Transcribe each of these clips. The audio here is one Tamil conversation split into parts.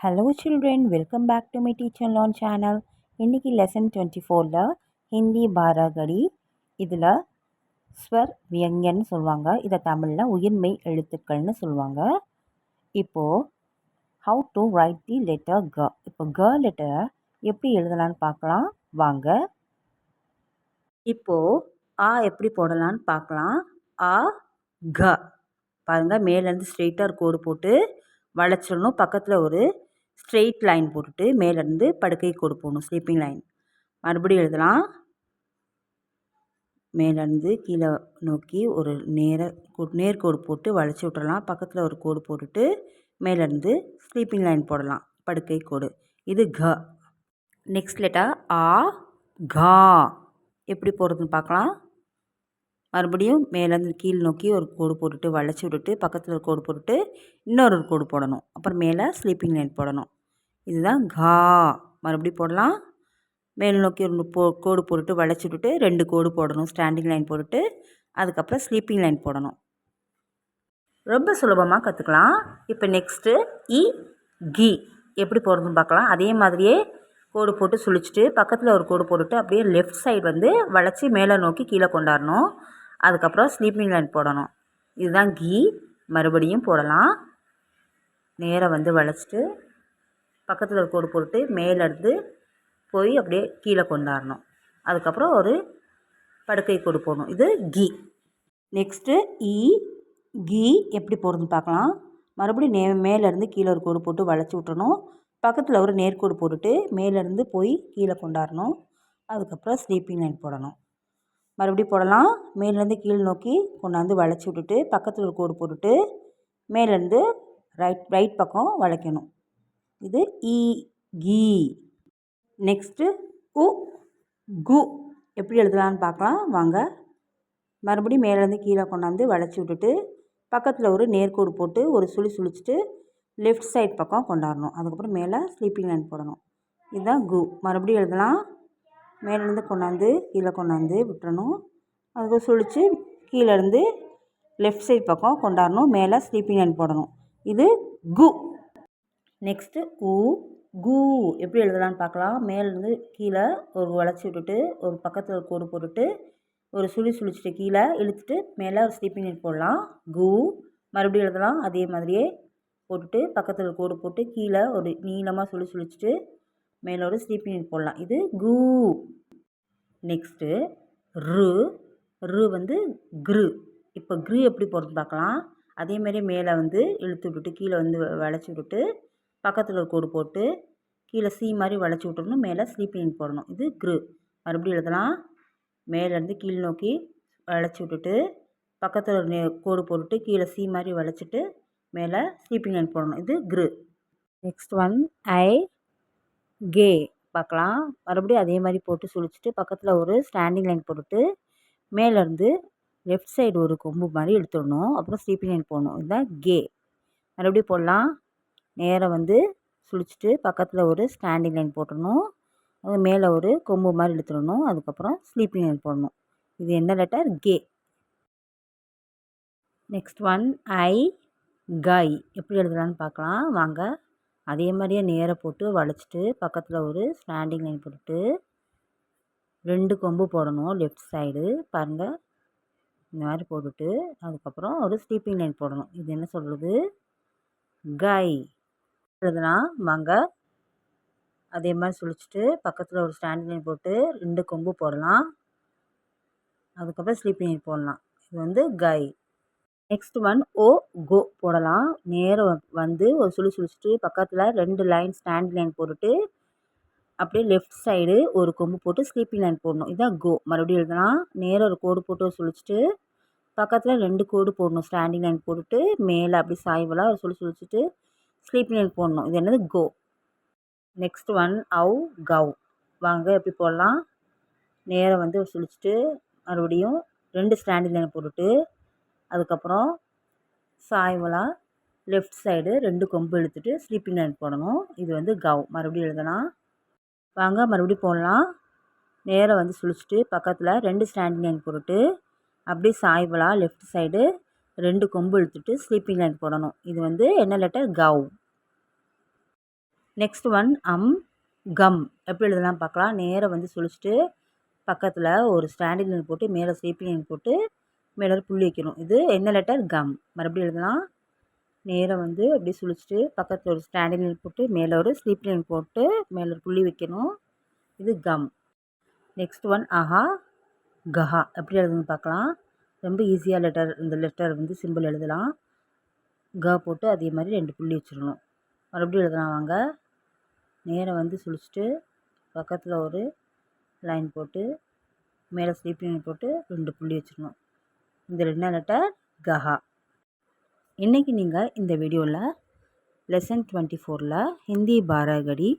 Hello children, welcome back to my Teacher Learn channel. இன்னைக்கு லெசன் 24ல ஹிந்தி பாராகடி இதில் ஸ்வர் வியங்கன்னு சொல்லுவாங்க. இதை தமிழில் உயிர்மெய் எழுத்துக்கள்னு சொல்லுவாங்க. இப்போது how to right the letter க. இப்போ க லெட்டரை எப்படி எழுதலான்னு பார்க்கலாம் வாங்க. இப்போது ஆ எப்படி போடலான்னு பார்க்கலாம். ஆ க பாருங்கள், மேலேருந்து ஸ்ட்ரெயிட்டாக ஒரு கோடு போட்டு வளைச்சிடணும். பக்கத்தில் ஒரு ஸ்ட்ரெயிட் லைன் போட்டுட்டு மேலேருந்து படுக்கை கோடு போடணும், ஸ்லீப்பிங் லைன். மறுபடியும் எழுதலாம். மேலேருந்து கீழே நோக்கி ஒரு நேர்கோடு போட்டு வளைச்சி விட்டுறலாம். பக்கத்தில் ஒரு கோடு போட்டுட்டு மேலேருந்து ஸ்லீப்பிங் லைன் போடலாம், படுக்கை கோடு. இது க. நெக்ஸ்ட் லெட்டர் ஆ கா. எப்படி போடுறதுன்னு பார்க்கலாம். மறுபடியும் மேலேருந்து கீழ் நோக்கி ஒரு கோடு போட்டுட்டு வளைச்சி விட்டுட்டு பக்கத்தில் ஒரு கோடு போட்டுட்டு இன்னொரு கோடு போடணும். அப்புறம் மேலே ஸ்லீப்பிங் லைன் போடணும். இதுதான் கா. மறுபடியும் போடலாம். மேல் நோக்கி ஒரு கோடு போட்டுட்டு வளைச்சி விட்டுட்டு 2 கோடு போடணும், ஸ்டாண்டிங் லைன் போட்டுட்டு அதுக்கப்புறம் ஸ்லீப்பிங் லைன் போடணும். ரொம்ப சுலபமாக கற்றுக்கலாம். இப்போ நெக்ஸ்ட்டு இ கி எப்படி போடுறதுன்னு பார்க்கலாம். அதே மாதிரியே கோடு போட்டு சுழிச்சிட்டு பக்கத்தில் ஒரு கோடு போட்டுட்டு அப்படியே லெஃப்ட் சைடு வந்து வளைச்சி மேலே நோக்கி கீழே கொண்டாடணும். அதுக்கப்புறம் ஸ்லீப்பிங் லைன் போடணும். இதுதான் கி. மறுபடியும் போடலாம். நேராக வந்து வளைச்சிட்டு பக்கத்தில் ஒரு கோடு போட்டு மேலேருந்து போய் அப்படியே கீழே கொண்டாடணும். அதுக்கப்புறம் ஒரு படுக்கை கோடு போடணும். இது கி. நெக்ஸ்ட்டு இ கி எப்படி போடுறதுன்னு பார்க்கலாம். மறுபடியும் மேலேருந்து கீழே ஒரு கோடு போட்டு வளைச்சி விட்டுறணும். பக்கத்தில் ஒரு நேர்கோடு போட்டுட்டு மேலேருந்து போய் கீழே கொண்டாடணும். அதுக்கப்புறம் ஸ்லீப்பிங் லைன் போடணும். மறுபடியும் போடலாம். மேலேருந்து கீழ் நோக்கி கொண்டாந்து வளைச்சி விட்டுட்டு பக்கத்தில் ஒரு கோடு போட்டுட்டு மேலேருந்து ரைட் பக்கம் வளைக்கணும். இது இ கி. நெக்ஸ்ட்டு உ கு எப்படி எழுதலான்னு பார்க்கலாம் வாங்க. மறுபடியும் மேலேருந்து கீழே கொண்டாந்து வளைச்சி விட்டுட்டு பக்கத்தில் ஒரு நேர்கோடு போட்டு ஒரு சுழிச்சிட்டு லெஃப்ட் சைட் பக்கம் கொண்டாடணும். அதுக்கப்புறம் மேலே ஸ்லீப்பிங் லைன் போடணும். இதுதான் கு. மறுபடியும் எழுதலாம். மேலேருந்து கொண்டாந்து கீழே கொண்டாந்து விட்டுறணும். அதுக்கு சுழித்து கீழேருந்து லெஃப்ட் சைட் பக்கம் கொண்டாடணும். மேலே ஸ்லீப்பிங் லைன் போடணும். இது கு. நெக்ஸ்ட்டு உ கு எப்படி எழுதலான்னு பார்க்கலாம். மேலேருந்து கீழே ஒரு வளைச்சி விட்டுட்டு ஒரு பக்கத்தில் ஒரு கோடு போட்டுட்டு ஒரு சுழிச்சிட்டு கீழே இழுத்துட்டு மேலே ஒரு ஸ்லீப்பிங் லைன் போடலாம். கு. மறுபடியும் எழுதலாம். அதே மாதிரியே போட்டுட்டு பக்கத்தில் ஒரு கோடு போட்டு கீழே ஒரு நீளமாக சுழிச்சிட்டு மேலே ஒரு ஸ்லீப்பிங் லைன் போடலாம். இது கு. நெக்ஸ்ட்டு ரு வந்து கிரு. இப்போ கிரு எப்படி போடுறது பார்க்கலாம். அதேமாதிரி மேலே வந்து இழுத்து விட்டுட்டு கீழே வந்து வளைச்சி விட்டுட்டு பக்கத்தில் ஒரு கோடு போட்டு கீழே சி மாதிரி வளைச்சி விட்டுறணும். மேலே ஸ்லீப்பிங் லைன் போடணும். இது கிரு. மறுபடியும் எழுதலாம். மேலேருந்து கீழ் நோக்கி வளைச்சி விட்டுட்டு பக்கத்தில் ஒரு கோடு போட்டுட்டு கீழே சி மாதிரி வளைச்சிட்டு மேலே ஸ்லீப்பிங் லைன் போடணும். இது கிரு. நெக்ஸ்ட் ஒன் ஐ கே பார்க்கலாம். மறுபடியும் அதே மாதிரி போட்டு சுழிச்சிட்டு பக்கத்தில் ஒரு ஸ்டாண்டிங் லைன் போட்டுட்டு மேலேருந்து லெஃப்ட் சைடு ஒரு கொம்பு மாதிரி எடுத்துடணும். அப்புறம் ஸ்லீப்பிங் லைன் போடணும். இதுதான் கே. மறுபடியும் போடலாம். நேராக வந்து சுழிச்சிட்டு பக்கத்தில் ஒரு ஸ்டாண்டிங் லைன் போட்டுடணும். அது மேலே ஒரு கொம்பு மாதிரி எடுத்துடணும். அதுக்கப்புறம் ஸ்லீப்பிங் லைன் போடணும். இது என்ன லெட்டர்? கே. நெக்ஸ்ட் ஒன் ஐ கை எப்படி எழுதலான்னு பார்க்கலாம் வாங்க. அதே மாதிரியே நேராக போட்டு வளைச்சிட்டு பக்கத்தில் ஒரு ஸ்டாண்டிங் லைன் போட்டுட்டு 2 கொம்பு போடணும் லெஃப்ட் சைடு பாருங்கள். இந்த மாதிரி போட்டுட்டு அதுக்கப்புறம் ஒரு ஸ்லீப்பிங் லைன் போடணும். இது என்ன சொல்கிறது? கை எழுதலாம் வாங்க. அதே மாதிரி சுழிச்சிட்டு பக்கத்தில் ஒரு ஸ்டாண்டிங் லைன் போட்டு 2 கொம்பு போடலாம். அதுக்கப்புறம் ஸ்லீப்பிங் லைன் போடலாம். இது வந்து கை. நெக்ஸ்ட் ஒன் ஓ கோ போடலாம். நேராக வந்து ஒரு சுழிச்சிட்டு பக்கத்தில் 2 லைன் ஸ்டாண்டிங் லைன் போட்டுட்டு அப்படியே லெஃப்ட் சைடு ஒரு கொம்பு போட்டு ஸ்லீப்பிங் லைன் போடணும். இதுதான் கோ. மறுபடியும் எழுதலாம். நேராக ஒரு கோடு போட்டு சுழிச்சிட்டு பக்கத்தில் 2 கோடு போடணும், ஸ்டாண்டிங் லைன் போட்டுட்டு மேலே அப்படி சாய்வலாக ஒரு சுழிச்சிட்டு ஸ்லீப்பிங் லைன் போடணும். இது என்னது? கோ. நெக்ஸ்ட் ஒன் அவு கவ் வாங்க எப்படி போடலாம். நேராக வந்து சுழிச்சிட்டு மறுபடியும் 2 ஸ்டாண்டிங் லைன் போட்டுட்டு அதுக்கப்புறம் சாய்வலாக லெஃப்ட் சைடு 2 கொம்பு இழுத்துட்டு ஸ்லீப்பிங் லைன் போடணும். இது வந்து கவ். மறுபடியும் எழுதலாம் வாங்க. மறுபடியும் போடலாம். நேராக வந்து சுழிச்சிட்டு பக்கத்தில் 2 ஸ்டாண்டிங் லைன் போட்டுட்டு அப்படியே சாய்வலாக லெஃப்ட் சைடு 2 கொம்பு இழுத்துட்டு ஸ்லீப்பிங் லைன் போடணும். இது வந்து என்ன லெட்டர்? கவ். நெக்ஸ்ட் ஒன் கம் எப்படி எழுதலாம் பார்க்கலாம். நேராக வந்து சுழிச்சிட்டு பக்கத்தில் ஒரு ஸ்டாண்டிங் லைன் போட்டு மேலே ஸ்லீப்பிங் லைன் போட்டு மேலே ஒரு புள்ளி வைக்கணும். இது என்ன லெட்டர்? கம். மறுபடியும் எழுதலாம். நேராக வந்து அப்படியே சுழிச்சிட்டு பக்கத்தில் ஒரு ஸ்டாண்டிங் லைன் போட்டு மேலே ஒரு ஸ்லீப்பிங் லைன் போட்டு மேலே ஒரு புள்ளி வைக்கணும். இது கம். நெக்ஸ்ட் ஒன் கஹா எப்படி எழுதுன்னு பார்க்கலாம். ரொம்ப ஈஸியாக இந்த லெட்டர் வந்து சிம்பிள் எழுதலாம். க போட்டு அதே மாதிரி 2 புள்ளி வச்சிடணும். மறுபடியும் எழுதலாம் வாங்க. நேராக வந்து சுழிச்சிட்டு பக்கத்தில் ஒரு லைன் போட்டு மேலே ஸ்லீப்பிங் லைன் போட்டு 2 புள்ளி வச்சிடணும். இந்த 2 லெட்டர் கஹா. இன்றைக்கி நீங்கள் இந்த வீடியோவில் லெசன் 24ல் ஹிந்தி பாரகடி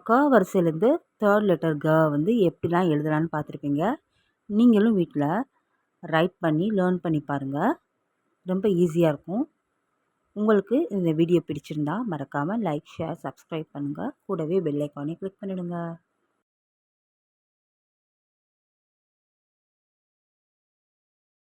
க வரிசையிலேருந்து 3rd லெட்டர் க வந்து எப்படிலாம் எழுதலான்னு பார்த்துருப்பீங்க. நீங்களும் வீட்டில் ரைட் பண்ணி லேர்ன் பண்ணி பாருங்கள். ரொம்ப ஈஸியாக இருக்கும். உங்களுக்கு இந்த வீடியோ பிடிச்சிருந்தா மறக்காமல் லைக், ஷேர், சப்ஸ்கிரைப் பண்ணுங்கள். கூடவே பெல் ஐக்கானே கிளிக் பண்ணிவிடுங்க.